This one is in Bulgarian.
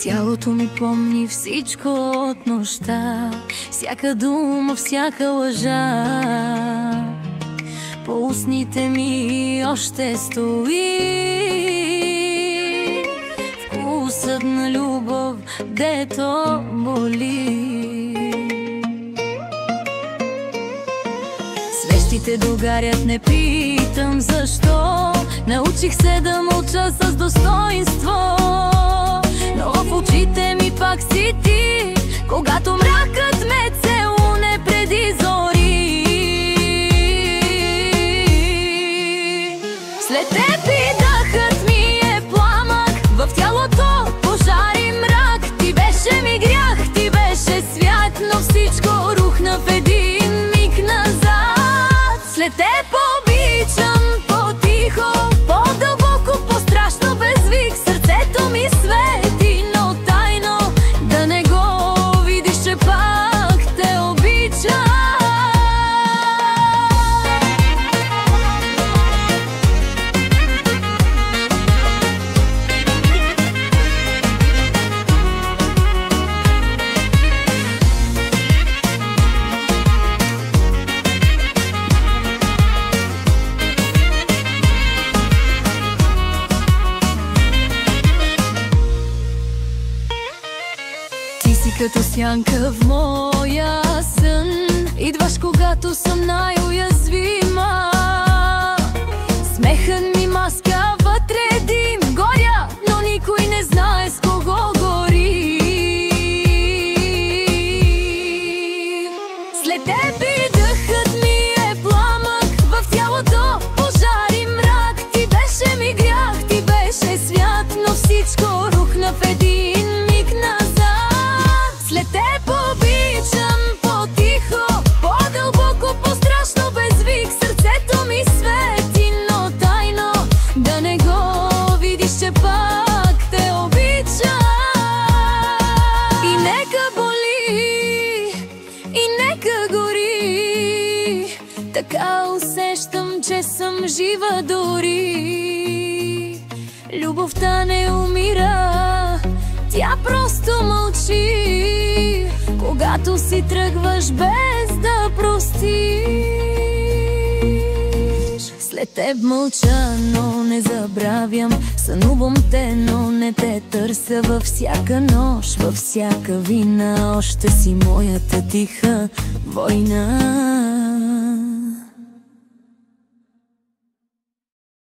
Тялото ми помни всичко от нощта, всяка дума, всяка лъжа. По устните ми още стои вкусът на любов, дето боли. Свещите догарят, не питам защо. Научих се да мълча с достоинство, но в очите ми пак си ти, когато мракът ме целуне преди зори. След теб и дъхът ми е пламък, в тялото пожар и мрак. Ти беше ми грях, ти беше свят, но всичко рухна в един миг назад. След теб обичам по-тихо, по-дълбоко, по-страшно, без вик. Сърцето ми свети, но тайно, да не го видиш, че пак те обичам. Като сянка в моя сън, идваш когато съм най-уязвима. Смехът ми маска, вътре дим, горя, но никой не знае с кого гори. След теб и дъхът ми е пламък, в тялото пожар и мрак. Ти беше ми грях, ти беше свят, но всичко рухна в един миг назад. След теб обичам по-тихо, по-дълбоко, по-страшно, без вик. Сърцето ми свети, но тайно, да не го видиш, че пак те обичам. И нека боли, и нека гори, така усещам, че съм жива дори. Любовта не умира, тя просто мълчи, когато си тръгваш без да простиш. След теб мълча, но не забравям. Сънувам те, но не те търся. Във всяка нощ, във всяка вина, още си моята тиха война.